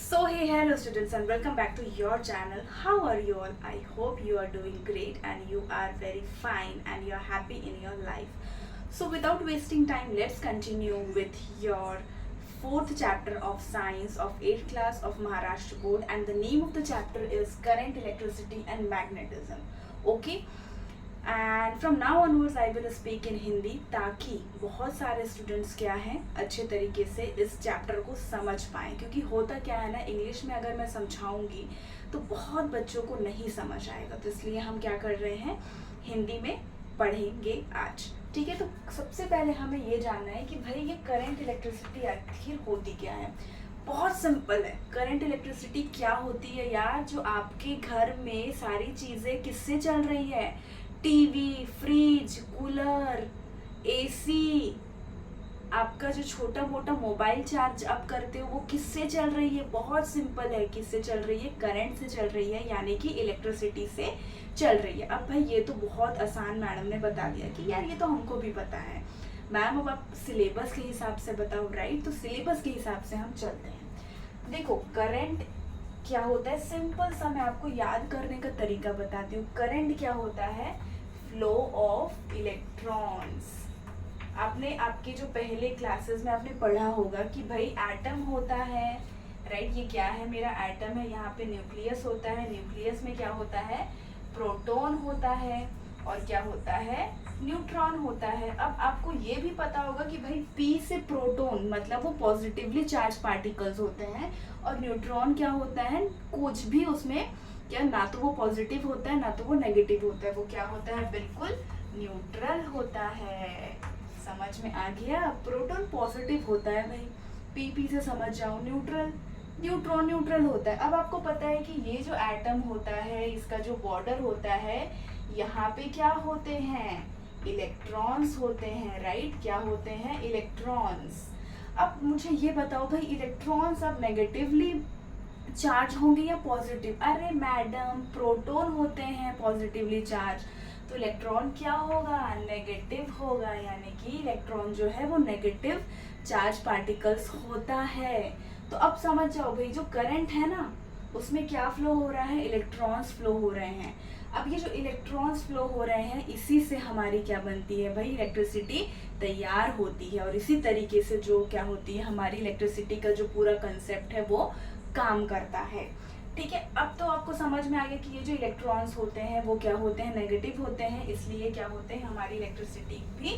So hey hello students and welcome back to your channel. How are you all? I hope you are doing great and you are very fine and you are happy in your life. So without wasting time, let's continue with your fourth chapter of science of 8th class of Maharashtra board, and the name of the chapter is current, electricity and magnetism. Okay, and from now onwards I will speak in Hindi ताकि बहुत सारे students क्या हैं अच्छे तरीके से इस chapter को समझ पाएँ, क्योंकि होता क्या है ना, इंग्लिश में अगर मैं समझाऊंगी तो बहुत बच्चों को नहीं समझ आएगा, तो इसलिए हम क्या कर रहे हैं, हिंदी में पढ़ेंगे आज। ठीक है, तो सबसे पहले हमें ये जानना है कि भाई ये करंट इलेक्ट्रिसिटी आखिर होती क्या है। बहुत सिंपल है, करंट इलेक्ट्रिसिटी क्या होती है यार, जो आपके घर में सारी चीज़ें किससे चल रही है, टीवी, फ्रिज, कूलर, एसी, आपका जो छोटा मोटा मोबाइल चार्ज आप करते हो वो किससे चल रही है। बहुत सिंपल है, किससे चल रही है, करंट से चल रही है, यानी कि इलेक्ट्रिसिटी से चल रही है। अब भाई ये तो बहुत आसान मैडम ने बता दिया कि यार ये तो हमको भी पता है मैम, अब आप सिलेबस के हिसाब से बताओ, राइट। तो सिलेबस के हिसाब से हम चलते हैं। देखो करंट क्या होता है, सिंपल सा मैं आपको याद करने का तरीका बताती हूँ। करंट क्या होता है, फ्लो ऑफ इलेक्ट्रॉन्स। आपने आपके जो पहले क्लासेस में आपने पढ़ा होगा कि भाई एटम होता है, राइट। ये क्या है, मेरा एटम है, यहाँ पे न्यूक्लियस होता है, न्यूक्लियस में क्या होता है, प्रोटॉन होता है, और क्या होता है, न्यूट्रॉन होता है। अब आपको ये भी पता होगा कि भाई पी से प्रोटॉन मतलब वो पॉजिटिवली चार्ज पार्टिकल्स होते हैं, और न्यूट्रॉन क्या होता है, कुछ भी उसमें क्या, ना तो वो पॉजिटिव होता है ना तो वो नेगेटिव होता है, वो क्या होता है, बिल्कुल न्यूट्रल होता है। समझ में आ गया, प्रोटॉन पॉजिटिव होता है भाई, पी से समझ जाओ, न्यूट्रल, न्यूट्रॉन न्यूट्रल होता है। अब आपको पता है कि ये जो एटम होता है, इसका जो बॉर्डर होता है, यहाँ पे क्या होते हैं, इलेक्ट्रॉन्स होते हैं, राइट। क्या होते हैं, इलेक्ट्रॉन्स। अब मुझे ये बताओ भाई, इलेक्ट्रॉन्स अब नेगेटिवली चार्ज होंगे या पॉजिटिव। अरे मैडम, प्रोटॉन होते हैं पॉजिटिवली चार्ज, तो इलेक्ट्रॉन क्या होगा, नेगेटिव होगा, यानी कि इलेक्ट्रॉन जो है वो नेगेटिव चार्ज पार्टिकल्स होता है। तो अब समझ जाओ भाई, जो करंट है ना उसमें क्या फ्लो हो रहा है, इलेक्ट्रॉन्स फ्लो हो रहे हैं। अब ये जो इलेक्ट्रॉन्स फ्लो हो रहे हैं, इसी से हमारी क्या बनती है भाई, इलेक्ट्रिसिटी तैयार होती है, और इसी तरीके से जो क्या होती है, हमारी इलेक्ट्रिसिटी का जो पूरा कंसेप्ट है वो काम करता है। ठीक है, अब तो आपको समझ में आ गया कि ये जो इलेक्ट्रॉन्स होते हैं वो क्या होते हैं, नेगेटिव होते हैं, इसलिए क्या होते हैं, हमारी इलेक्ट्रिसिटी भी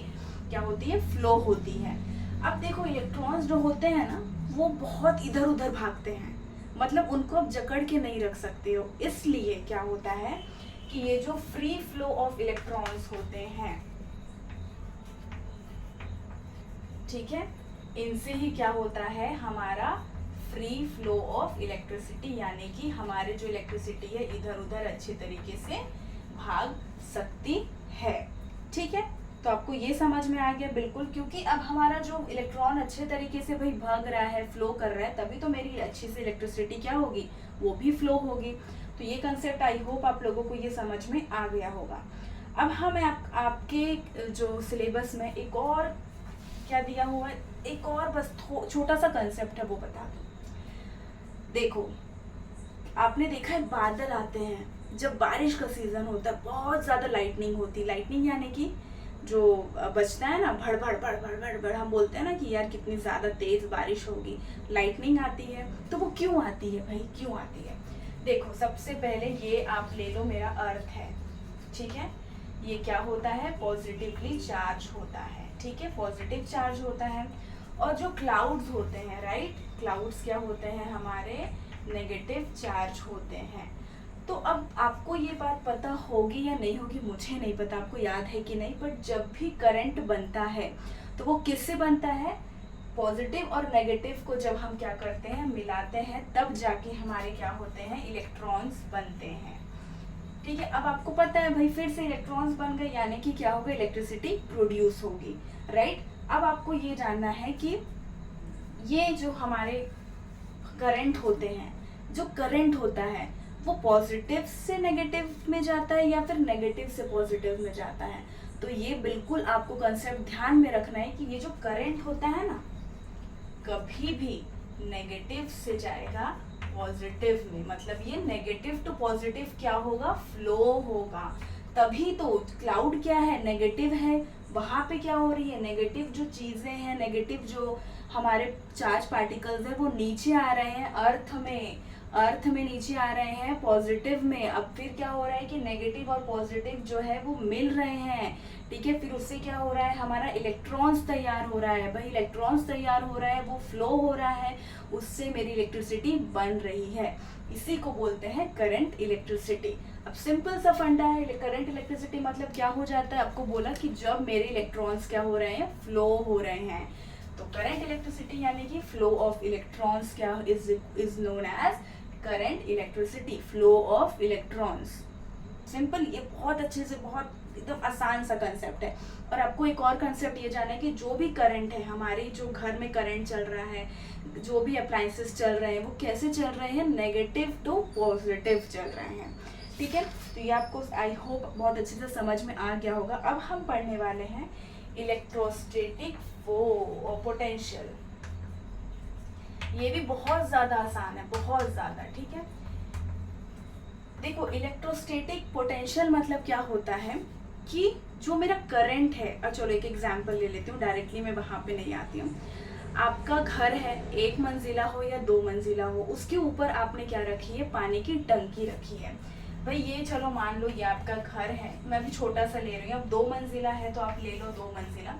क्या होती है, फ्लो होती है। अब देखो इलेक्ट्रॉन्स जो होते हैं ना वो बहुत इधर उधर भागते हैं, मतलब उनको आप जकड़ के नहीं रख सकते हो, इसलिए क्या होता है कि ये जो फ्री फ्लो ऑफ इलेक्ट्रॉन्स होते हैं, ठीक है, इनसे ही क्या होता है, हमारा फ्री फ्लो ऑफ इलेक्ट्रिसिटी, यानी कि हमारे जो इलेक्ट्रिसिटी है इधर उधर अच्छे तरीके से भाग सकती है। ठीक है, तो आपको ये समझ में आ गया बिल्कुल, क्योंकि अब हमारा जो इलेक्ट्रॉन अच्छे तरीके से भाई भाग रहा है, फ्लो कर रहा है, तभी तो मेरी अच्छी से इलेक्ट्रिसिटी क्या होगी, वो भी फ्लो होगी। तो ये कंसेप्ट आई होप आप लोगों को ये समझ में आ गया होगा। अब हम आपके जो सिलेबस में एक और क्या दिया हुआ है, एक और बस छोटा सा कंसेप्ट है वो बता दूं। देखो आपने देखा है बादल आते हैं, जब बारिश का सीजन होता है बहुत ज्यादा लाइटनिंग होती है, लाइटनिंग यानी कि जो बजता है ना, भड़ भड़ भड़ भड़ भड़ भड़, हम बोलते हैं ना कि यार कितनी ज्यादा तेज बारिश होगी, लाइटनिंग आती है। तो वो क्यों आती है भाई, क्यों आती है, देखो सबसे पहले ये आप ले लो, मेरा अर्थ है, ठीक है, ये क्या होता है, पॉजिटिवली चार्ज होता है, ठीक है, पॉजिटिव चार्ज होता है। और जो क्लाउड्स होते हैं, राइट, क्लाउड्स क्या होते हैं, हमारे नेगेटिव चार्ज होते हैं। तो अब आपको ये बात पता होगी या नहीं होगी मुझे नहीं पता, आपको याद है कि नहीं, बट जब भी करंट बनता है तो वो किससे बनता है, पॉजिटिव और नेगेटिव को जब हम क्या करते हैं, मिलाते हैं, तब जाके हमारे क्या होते हैं, इलेक्ट्रॉन्स बनते हैं। ठीक है, अब आपको पता है भाई, फिर से इलेक्ट्रॉन्स बन गए, यानी कि क्या होगा, इलेक्ट्रिसिटी प्रोड्यूस होगी, राइट। अब आपको ये जानना है कि ये जो हमारे करंट होते हैं, जो करंट होता है वो पॉजिटिव से नेगेटिव में जाता है या फिर नेगेटिव से पॉजिटिव में जाता है। तो ये बिल्कुल आपको कंसेप्ट ध्यान में रखना है कि ये जो करंट होता है ना, कभी भी नेगेटिव से जाएगा पॉजिटिव में, मतलब ये नेगेटिव टू पॉजिटिव क्या होगा, फ्लो होगा। तभी तो क्लाउड क्या है, नेगेटिव है, वहां पे क्या हो रही है, नेगेटिव जो चीजें हैं, नेगेटिव जो हमारे चार्ज पार्टिकल्स है वो नीचे आ रहे हैं अर्थ में नीचे आ रहे हैं पॉजिटिव में। अब फिर क्या हो रहा है कि नेगेटिव और पॉजिटिव जो है वो मिल रहे हैं, ठीक है। फिर उससे क्या हो रहा है, हमारा इलेक्ट्रॉन्स तैयार हो रहा है, भाई इलेक्ट्रॉन्स तैयार हो रहा है, वो फ्लो हो रहा है, उससे मेरी इलेक्ट्रिसिटी बन रही है। इसी को बोलते हैं करंट इलेक्ट्रिसिटी। अब सिंपल सा फंडा है, करंट इलेक्ट्रिसिटी मतलब क्या हो जाता है, आपको बोला कि जब मेरे इलेक्ट्रॉन्स क्या हो रहे हैं, फ्लो हो रहे हैं। तो करंट इलेक्ट्रिसिटी यानी कि फ्लो ऑफ इलेक्ट्रॉन्स क्या is known as current electricity, flow of electrons. Simple, ये बहुत अच्छे से, बहुत एकदम आसान सा कंसेप्ट है। और आपको एक और कंसेप्ट ये जाना है कि जो भी करंट है, हमारे जो घर में करंट चल रहा है, जो भी अप्लायंसेस चल रहे हैं, वो कैसे चल रहे हैं, नेगेटिव टू पॉजिटिव चल रहे हैं, ठीक है। तो ये आपको आई होप बहुत अच्छे से समझ में आ गया होगा। अब हम पढ़ने वाले हैं इलेक्ट्रोस्टैटिक पोटेंशियल। ये भी बहुत ज्यादा आसान है, बहुत ज्यादा, ठीक है। देखो इलेक्ट्रोस्टैटिक पोटेंशियल मतलब क्या होता है कि जो मेरा करंट है, चलो एक एग्जांपल ले लेती हूँ, डायरेक्टली मैं वहां पे नहीं आती हूँ। आपका घर है, 1 मंजिला हो या 2 मंजिला हो, उसके ऊपर आपने क्या रखी है, पानी की टंकी रखी है। भाई ये चलो मान लो ये आपका घर है, मैं भी छोटा सा ले रही हूँ, अब 2 मंजिला है तो आप ले लो 2 मंजिला।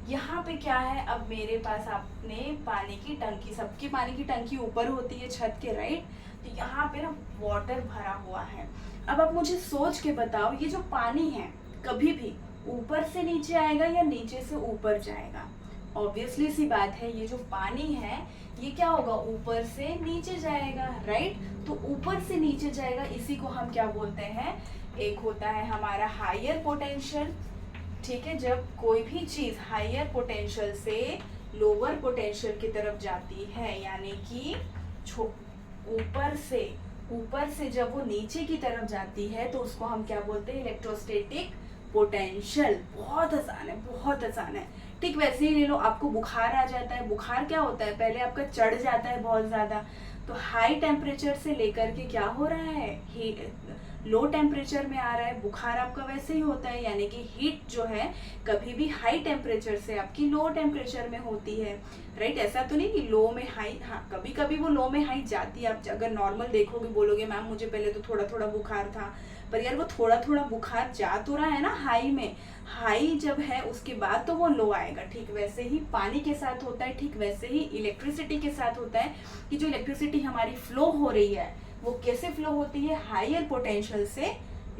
यहाँ पे क्या है, अब मेरे पास आपने पानी की टंकी, सबकी पानी की टंकी ऊपर होती है छत के, राइट। तो यहाँ पे ना वाटर भरा हुआ है। अब आप मुझे सोच के बताओ, ये जो पानी है कभी भी ऊपर से नीचे आएगा या नीचे से ऊपर जाएगा? ऑब्वियसली सी बात है, ये जो पानी है ये क्या होगा, ऊपर से नीचे जाएगा, राइट। तो ऊपर से नीचे जाएगा, इसी को हम क्या बोलते हैं, एक होता है हमारा हायर पोटेंशियल, ठीक है। जब कोई भी चीज हायर पोटेंशियल से लोअर पोटेंशियल की तरफ जाती है, यानी कि ऊपर से जब वो नीचे की तरफ जाती है, तो उसको हम क्या बोलते हैं, इलेक्ट्रोस्टैटिक पोटेंशियल। बहुत आसान है, बहुत आसान है। ठीक वैसे ही ले लो, आपको बुखार आ जाता है, बुखार क्या होता है, पहले आपका चढ़ जाता है बहुत ज्यादा, तो हाई टेम्परेचर से लेकर के क्या हो रहा है, लो टेम्परेचर में आ रहा है, बुखार आपका वैसे ही होता है। यानी कि हीट जो है कभी भी हाई टेम्परेचर से आपकी लो टेम्परेचर में होती है, राइट। ऐसा तो नहीं कि लो में हाई, हाँ कभी कभी वो लो में हाई जाती है। आप अगर नॉर्मल देखोगे, बोलोगे मैम मुझे पहले तो थोड़ा थोड़ा बुखार था, पर यार वो थोड़ा थोड़ा बुखार जा तो रहा है ना हाई में, हाई जब है उसके बाद तो वो लो आएगा। ठीक वैसे ही पानी के साथ होता है, ठीक वैसे ही इलेक्ट्रिसिटी के साथ होता है कि जो इलेक्ट्रिसिटी हमारी फ्लो हो रही है वो कैसे फ्लो होती है, हायर पोटेंशियल से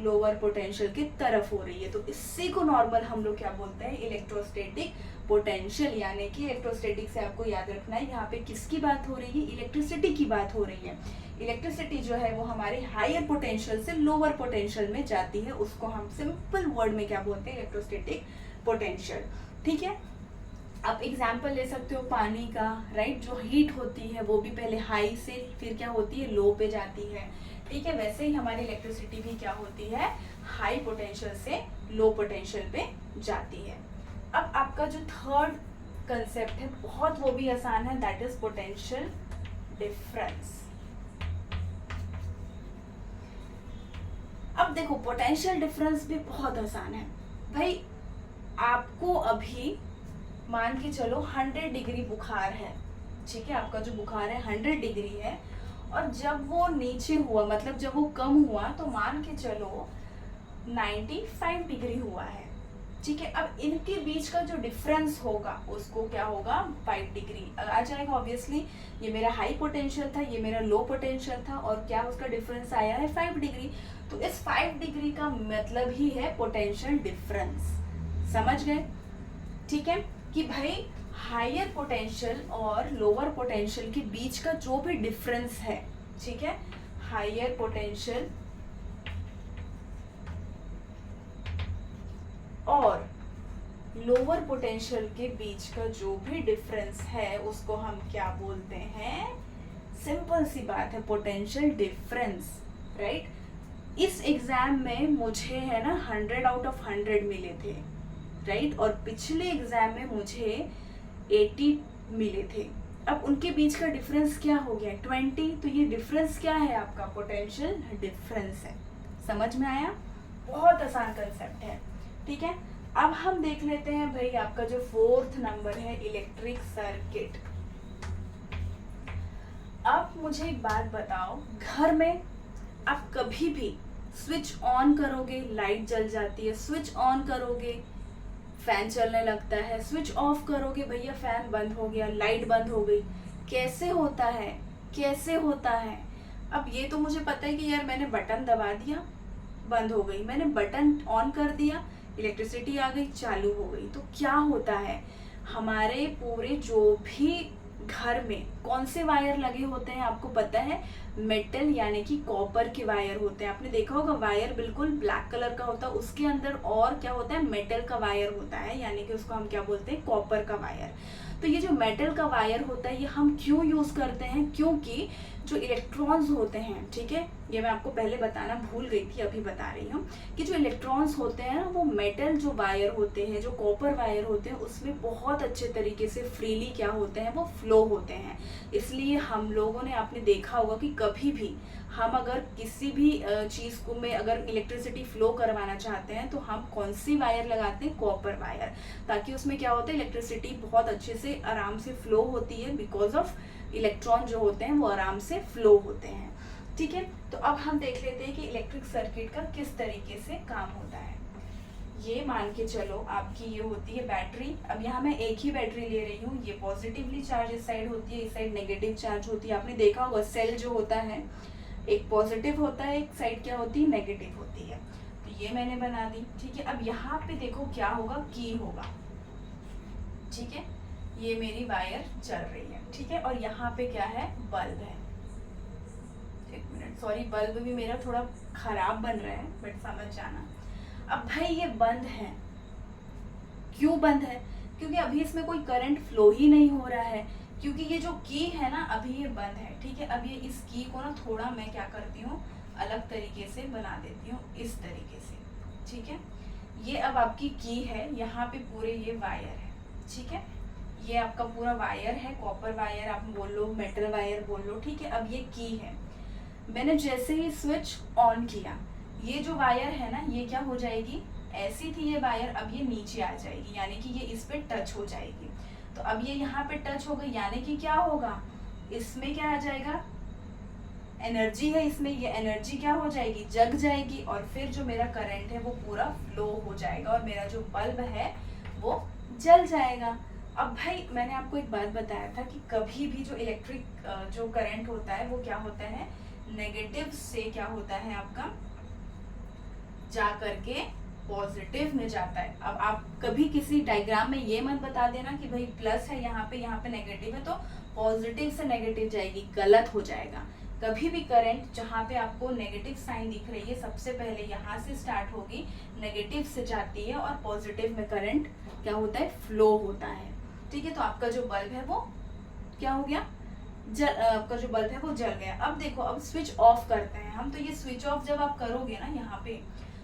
लोअर पोटेंशियल की तरफ हो रही है। तो इसी को नॉर्मल हम लोग क्या बोलते हैं, इलेक्ट्रोस्टैटिक पोटेंशियल। यानी कि इलेक्ट्रोस्टैटिक से आपको याद रखना है, यहाँ पे किसकी बात हो रही है, इलेक्ट्रिसिटी की बात हो रही है। इलेक्ट्रिसिटी जो है वो हमारी हायर पोटेंशियल से लोअर पोटेंशियल में जाती है, उसको हम सिंपल वर्ड में क्या बोलते हैं, इलेक्ट्रोस्टैटिक पोटेंशियल, ठीक है। आप एग्जाम्पल ले सकते हो पानी का, राइट। जो हीट होती है वो भी पहले हाई से फिर क्या होती है, लो पे जाती है, ठीक है। वैसे ही हमारी इलेक्ट्रिसिटी भी क्या होती है, हाई पोटेंशियल से लो पोटेंशियल पे जाती है। अब आपका जो थर्ड कंसेप्ट है बहुत वो भी आसान है, दैट इज पोटेंशियल डिफरेंस। अब देखो पोटेंशियल डिफरेंस भी बहुत आसान है भाई। आपको अभी मान के चलो 100 डिग्री बुखार है, ठीक है। आपका जो बुखार है 100 डिग्री है, और जब वो नीचे हुआ, मतलब जब वो कम हुआ, तो मान के चलो 95 डिग्री हुआ है, ठीक है। अब इनके बीच का जो डिफरेंस होगा उसको क्या होगा, 5 डिग्री आ जाएगा। ऑब्वियसली ये मेरा हाई पोटेंशियल था, ये मेरा लो पोटेंशियल था, और क्या उसका डिफरेंस आया है, 5 डिग्री। तो इस 5 डिग्री का मतलब ही है पोटेंशियल डिफरेंस। समझ गए, ठीक है, कि भाई हायर पोटेंशियल और लोअर पोटेंशियल के बीच का जो भी डिफरेंस है, ठीक है, हायर पोटेंशियल और लोअर पोटेंशियल के बीच का जो भी डिफरेंस है उसको हम क्या बोलते हैं, सिंपल सी बात है, पोटेंशियल डिफरेंस, राइट। इस एग्जाम में मुझे है ना 100 आउट ऑफ 100 मिले थे, राइट। और पिछले एग्जाम में मुझे 80 मिले थे, अब उनके बीच का डिफरेंस क्या हो गया 20, तो ये डिफरेंस क्या है आपका पोटेंशियल डिफरेंस है। समझ में आया? बहुत आसान कंसेप्ट है, ठीक है। अब हम देख लेते हैं भाई आपका जो 4th नंबर है इलेक्ट्रिक सर्किट। अब मुझे एक बात बताओ, घर में आप कभी भी स्विच ऑन करोगे लाइट जल जाती है, स्विच ऑन करोगे फैन चलने लगता है, स्विच ऑफ करोगे भैया फैन बंद हो गया, लाइट बंद हो गई। कैसे होता है, कैसे होता है? अब ये तो मुझे पता है कि यार मैंने बटन दबा दिया बंद हो गई, मैंने बटन ऑन कर दिया इलेक्ट्रिसिटी आ गई चालू हो गई। तो क्या होता है, हमारे पूरे जो भी घर में कौन से वायर लगे होते हैं आपको पता है? मेटल यानी कि कॉपर के वायर होते हैं। आपने देखा होगा वायर बिल्कुल ब्लैक कलर का होता है, उसके अंदर और क्या होता है, मेटल का वायर होता है, यानी कि उसको हम क्या बोलते हैं, कॉपर का वायर। तो ये जो मेटल का वायर होता है ये हम क्यों यूज करते हैं? क्योंकि जो इलेक्ट्रॉन्स होते हैं, ठीक है, ये मैं आपको पहले बताना भूल गई थी, अभी बता रही हूँ कि जो इलेक्ट्रॉन्स होते हैं ना, वो मेटल जो वायर होते हैं, जो कॉपर वायर होते हैं, उसमें बहुत अच्छे तरीके से फ्रीली क्या होते हैं, वो फ्लो होते हैं। इसलिए हम लोगों ने, आपने देखा होगा कि कभी भी हम अगर किसी भी चीज़ को में अगर इलेक्ट्रिसिटी फ्लो करवाना चाहते हैं तो हम कौन सी वायर लगाते हैं, कॉपर वायर, ताकि उसमें क्या होता है, इलेक्ट्रिसिटी बहुत अच्छे से आराम से फ्लो होती है, बिकॉज ऑफ इलेक्ट्रॉन जो होते हैं वो आराम से फ्लो होते हैं, ठीक है। तो अब हम देख लेते हैं कि इलेक्ट्रिक सर्किट का किस तरीके से काम होता है। ये मान के चलो आपकी ये होती है बैटरी। अब यहाँ मैं एक ही बैटरी ले रही हूँ, ये पॉजिटिवली चार्ज इस साइड होती है, इस साइड नेगेटिव चार्ज होती है। आपने देखा होगा सेल जो होता है एक पॉजिटिव होता है, एक साइड क्या होती है, नेगेटिव होती है। तो ये मैंने बना दी, ठीक है। अब यहाँ पे देखो क्या होगा, की होगा, ठीक है, ये मेरी वायर चल रही है, ठीक है। और यहाँ पे क्या है, बल्ब है। एक मिनट, सॉरी, बल्ब भी मेरा थोड़ा खराब बन रहा है, बट समझ जाना। अब भाई ये बंद है, क्यों बंद है? क्योंकि अभी इसमें कोई करंट फ्लो ही नहीं हो रहा है, क्योंकि ये जो की है ना अभी ये बंद है, ठीक है। अब ये इस की को ना थोड़ा मैं क्या करती हूँ, अलग तरीके से बना देती हूँ, इस तरीके से, ठीक है। ये अब आपकी की है, यहाँ पे पूरे ये वायर है, ठीक है। ये आपका पूरा वायर है, कॉपर वायर आप बोल लो, मेटल वायर बोल लो, ठीक है। अब ये की है, मैंने जैसे ही स्विच ऑन किया, ये जो वायर है ना ये क्या हो जाएगी, ऐसी थी ये वायर, अब ये नीचे आ जाएगी, यानी कि ये इस पे टच हो जाएगी। तो अब ये यहाँ पे टच हो गई, यानी कि क्या होगा, इसमें क्या आ जाएगा, एनर्जी है इसमें, ये एनर्जी क्या हो जाएगी, जग जाएगी, और फिर जो मेरा करंट है वो पूरा फ्लो हो जाएगा, और मेरा जो बल्ब है वो जल जाएगा। अब भाई मैंने आपको एक बात बताया था कि कभी भी जो इलेक्ट्रिक जो करंट होता है वो क्या होता है, नेगेटिव से क्या होता है आपका, जा करके पॉजिटिव में जाता है। अब आप कभी किसी डायग्राम में ये मत बता देना कि भाई प्लस है यहाँ पे नेगेटिव है, तो पॉजिटिव से नेगेटिव जाएगी, गलत हो जाएगा। कभी भी करंट जहाँ पे आपको नेगेटिव साइन दिख रही है, सबसे पहले यहाँ से स्टार्ट होगी, नेगेटिव से जाती है, और पॉजिटिव में करंट क्या होता है, फ्लो होता है, ठीक है। तो आपका जो बल्ब है वो क्या हो गया, आपका जो बल्ब है वो जल गया। अब देखो, अब स्विच ऑफ करते हैं हम, तो ये स्विच ऑफ जब आप करोगे ना यहाँ पे,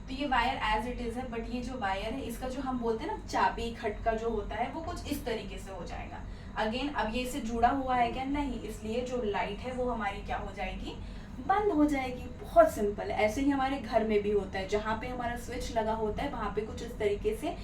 तो ये वायर एज इट इज है, बट ये जो वायर है इसका जो हम बोलते हैं ना चाबी खटका जो होता है वो कुछ इस तरीके से हो जाएगा। अगेन अब ये इससे जुड़ा हुआ है क्या, नहीं, इसलिए जो लाइट है वो हमारी क्या हो जाएगी, बंद हो जाएगी। बहुत सिंपल है। ऐसे ही हमारे घर में भी होता है, जहाँ पे हमारा स्विच लगा होता है वहाँ पे कुछ इस तरीके से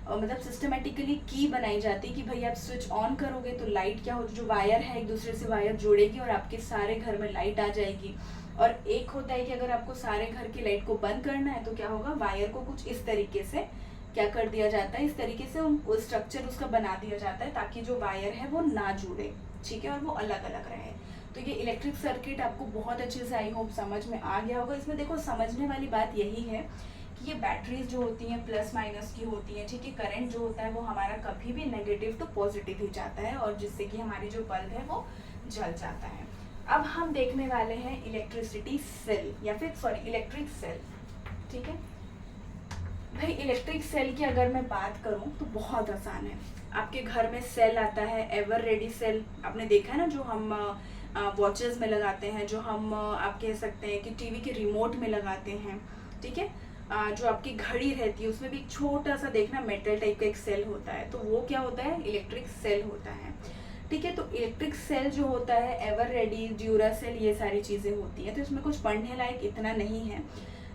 मतलब सिस्टमेटिकली की बनाई जाती है कि भाई आप स्विच ऑन करोगे तो लाइट क्या हो, जो वायर है एक दूसरे से वायर जोड़ेगी और आपके सारे घर में लाइट आ जाएगी। और एक होता है कि अगर आपको सारे घर की लाइट को बंद करना है तो क्या होगा, वायर को कुछ इस तरीके से क्या कर दिया जाता है, इस तरीके से स्ट्रक्चर उसका बना दिया जाता है ताकि जो वायर है वो ना जुड़े, ठीक है, और वो अलग अलग रहे। तो ये इलेक्ट्रिक सर्किट आपको बहुत अच्छे से आई होप समझ में आ गया होगा। इसमें देखो समझने वाली बात यही है कि ये बैटरीज जो होती हैं प्लस माइनस की होती हैं, ठीक है। करंट जो होता है वो हमारा कभी भी नेगेटिव टू पॉजिटिव ही जाता है, और जिससे कि हमारी जो बल्ब है वो जल जाता है। अब हम देखने वाले हैं इलेक्ट्रिसिटी सेल, या फिर सॉरी इलेक्ट्रिक सेल, ठीक है। भाई इलेक्ट्रिक सेल की अगर मैं बात करूं तो बहुत आसान है। आपके घर में सेल आता है, एवर रेडी सेल, आपने देखा है ना, जो हम वॉचेस में लगाते हैं, जो हम आप कह सकते हैं कि टीवी के रिमोट में लगाते हैं, ठीक है। जो आपकी घड़ी रहती है उसमें भी एक छोटा सा देखना मेटल टाइप का एक सेल होता है, तो वो क्या होता है, इलेक्ट्रिक सेल होता है। ठीक है। तो इलेक्ट्रिक सेल जो होता है, एवर रेडी, ड्यूरासेल, ये सारी चीज़ें होती हैं, तो इसमें कुछ पढ़ने लायक इतना नहीं है।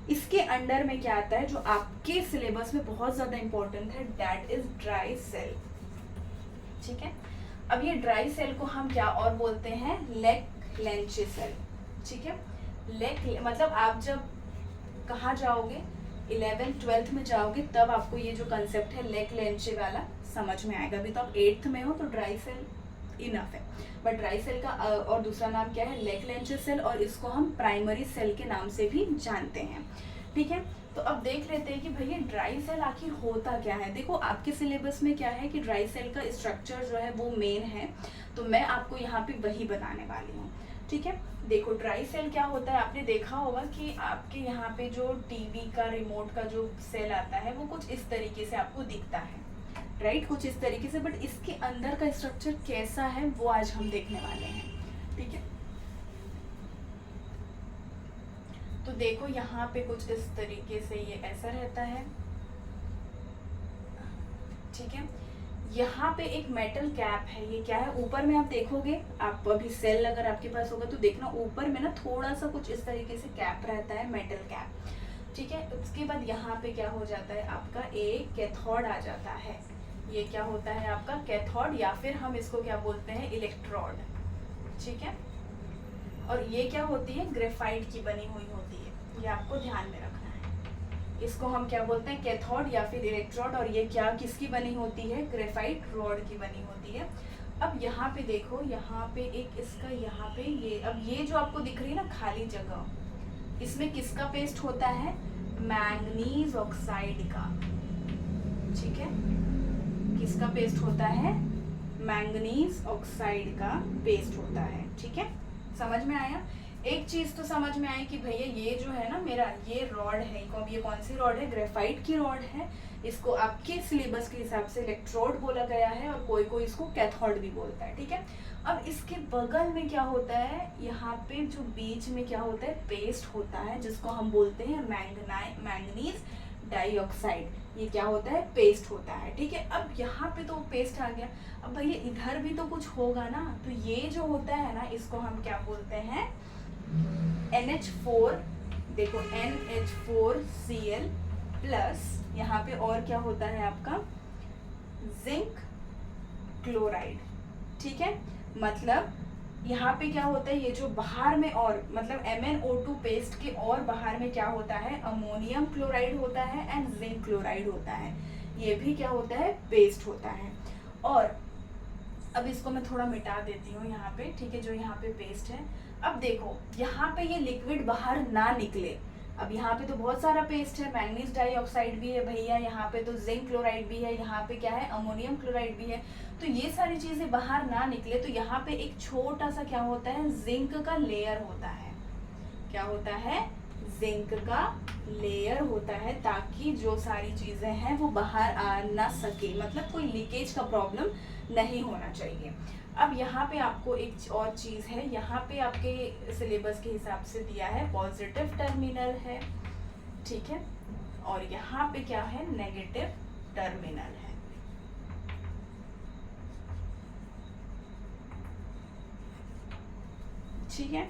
इसके अंडर में क्या आता है जो आपके सिलेबस में बहुत ज़्यादा इंपॉर्टेंट है, दैट इज ड्राई सेल। ठीक है। अब ये ड्राई सेल को हम क्या और बोलते हैं, लेक लेंचे सेल। ठीक है। लेक मतलब आप जब कहाँ जाओगे, 11th-12th में जाओगे, तब आपको ये जो कंसेप्ट है लेक लेंचे वाला समझ में आएगा। अभी तो आप 8th में हो तो ड्राई सेल इनफ है, बट ड्राई सेल का और दूसरा नाम क्या है, लेक लेंचे सेल, और इसको हम प्राइमरी सेल के नाम से भी जानते हैं। ठीक है। तो अब देख लेते हैं कि भैया ड्राई सेल आखिर होता क्या है। देखो आपके सिलेबस में क्या है कि ड्राई सेल का स्ट्रक्चर जो है वो मेन है, तो मैं आपको यहाँ पे वही बनाने वाली हूँ। ठीक है। देखो ड्राई सेल क्या होता है, आपने देखा होगा कि आपके यहाँ पे जो टीवी का रिमोट का जो सेल आता है वो कुछ इस तरीके से आपको दिखता है, राइट, कुछ इस तरीके से, बट इसके अंदर का स्ट्रक्चर कैसा है वो आज हम देखने वाले हैं। ठीक है। तो देखो यहाँ पे कुछ इस तरीके से ये ऐसा रहता है। ठीक है। यहाँ पे एक मेटल कैप है, ये क्या है, ऊपर में आप देखोगे, आप अभी सेल अगर आपके पास होगा तो देखना ऊपर में ना थोड़ा सा कुछ इस तरीके से कैप रहता है, मेटल कैप। ठीक है। उसके बाद यहाँ पे क्या हो जाता है, आपका एक कैथोड आ जाता है। ये क्या होता है आपका कैथोड, या फिर हम इसको क्या बोलते हैं, इलेक्ट्रोड। ठीक है। और ये क्या होती है, ग्रेफाइट की बनी हुई होती है, ये आपको ध्यान में रखना है। इसको हम क्या बोलते हैं, कैथोड या फिर इलेक्ट्रोड। और ये क्या किसकी बनी होती है, ग्रेफाइट रॉड की बनी होती है। अब यहाँ पे देखो, यहाँ पे एक इसका, यहाँ पे ये, अब ये जो आपको दिख रही है ना खाली जगह, इसमें किसका पेस्ट होता है, मैंगनीज ऑक्साइड का। ठीक है। किसका पेस्ट होता है, मैंगनीज ऑक्साइड का पेस्ट होता है। ठीक है। समझ में आया। एक चीज तो समझ में आई कि भैया ये जो है ना मेरा, ये रॉड है, ये कौन सी रॉड है, ग्रेफाइट की रॉड है। इसको आपके सिलेबस के हिसाब से इलेक्ट्रोड बोला गया है, और कोई कोई इसको कैथोड भी बोलता है। ठीक है। अब इसके बगल में क्या होता है, यहाँ पे जो बीच में क्या होता है, पेस्ट होता है, जिसको हम बोलते हैं मैंगनीज डाइऑक्साइड। ये क्या होता है, पेस्ट होता है। ठीक है। अब यहाँ पे तो पेस्ट आ गया, अब भैया इधर भी तो कुछ होगा ना, तो ये जो होता है ना, इसको हम क्या बोलते हैं, NH4। देखो NH4Cl प्लस, यहाँ पे और क्या होता है आपका, जिंक क्लोराइड। ठीक है। मतलब यहाँ पे क्या होता है, ये जो बाहर में, और मतलब MnO2 पेस्ट के और बाहर में क्या होता है, अमोनियम क्लोराइड होता है एंड जिंक क्लोराइड होता है। ये भी क्या होता है, पेस्ट होता है। और अब इसको मैं थोड़ा मिटा देती हूँ यहाँ पे। ठीक है। जो यहाँ पे पेस्ट है, अब देखो यहाँ पे ये लिक्विड बाहर ना निकले। अब यहाँ पे तो बहुत सारा पेस्ट है, मैंगनीज डाइऑक्साइड भी है भैया, यहाँ पे तो जिंक क्लोराइड भी है, यहाँ पे क्या है, अमोनियम क्लोराइड भी है। तो ये सारी चीजें बाहर ना निकले, तो यहाँ पे एक छोटा सा क्या होता है, जिंक का लेयर होता है। क्या होता है, जिंक का लेयर होता है, ताकि जो सारी चीजें हैं वो बाहर आ ना सके, मतलब कोई लीकेज का प्रॉब्लम नहीं होना चाहिए। अब यहाँ पे आपको एक और चीज है, यहाँ पे आपके सिलेबस के हिसाब से दिया है पॉजिटिव टर्मिनल है। ठीक है। और यहाँ पे क्या है, नेगेटिव टर्मिनल है। ठीक है।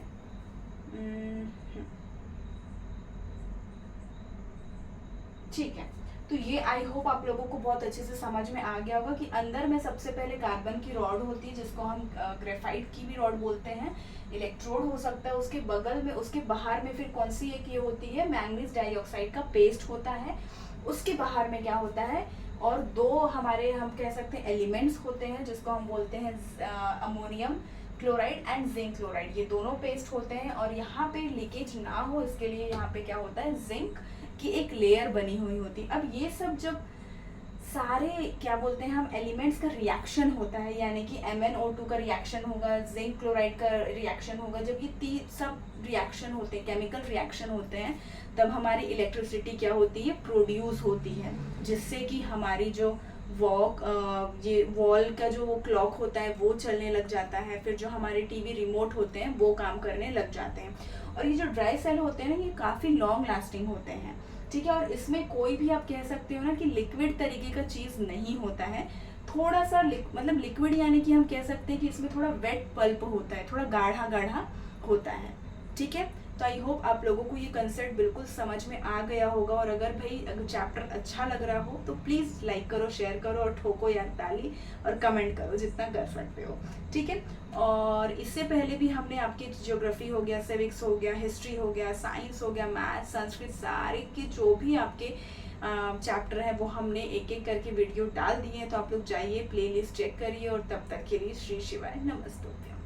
ठीक है। तो ये आई होप आप लोगों को बहुत अच्छे से समझ में आ गया होगा कि अंदर में सबसे पहले कार्बन की रॉड होती है, जिसको हम ग्रेफाइट की भी रॉड बोलते हैं, इलेक्ट्रोड हो सकता है। उसके बगल में, उसके बाहर में फिर कौन सी एक ये होती है, मैंगनीज डाइऑक्साइड का पेस्ट होता है। उसके बाहर में क्या होता है, और दो हमारे हम कह सकते हैं एलिमेंट्स होते हैं, जिसको हम बोलते हैं ammonium chloride and zinc chloride. ये दोनों पेस्ट होते हैं, और यहाँ पे लीकेज ना हो इसके लिए यहाँ पे क्या होता है, जिंक की एक लेयर बनी हुई होती है। अब ये सब जब सारे क्या बोलते हैं हम एलिमेंट्स का रिएक्शन होता है, यानी कि MnO2 का रिएक्शन होगा, जिंक क्लोराइड का रिएक्शन होगा, जब ये सब रिएक्शन होते हैं, केमिकल रिएक्शन होते हैं, तब हमारी इलेक्ट्रिसिटी क्या होती है, प्रोड्यूस होती है, जिससे कि हमारी जो ये वॉल का जो वो क्लॉक होता है वो चलने लग जाता है। फिर जो हमारे टीवी रिमोट होते हैं वो काम करने लग जाते हैं। और ये जो ड्राई सेल होते हैं ना, ये काफ़ी लॉन्ग लास्टिंग होते हैं। ठीक है। और इसमें कोई भी आप कह सकते हो ना कि लिक्विड तरीके का चीज़ नहीं होता है, थोड़ा सा मतलब लिक्विड, यानी कि हम कह सकते हैं कि इसमें थोड़ा वेट पल्प होता है, थोड़ा गाढ़ा गाढ़ा होता है। ठीक है, तो आई होप आप लोगों को ये कंसेप्ट बिल्कुल समझ में आ गया होगा। और अगर चैप्टर अच्छा लग रहा हो तो प्लीज़ लाइक करो, शेयर करो और ठोको यार ताली, और कमेंट करो जितना कर सकते हो। ठीक है, और इससे पहले भी हमने आपके ज्योग्राफी हो गया, सिविक्स हो गया, हिस्ट्री हो गया, साइंस हो गया, मैथ, संस्कृत, सारे के जो भी आपके चैप्टर है वो हमने एक एक करके वीडियो डाल दिए हैं। तो आप लोग जाइए, प्लेलिस्ट चेक करिए, और तब तक के लिए श्री शिवाय नमस्तुभ्यम।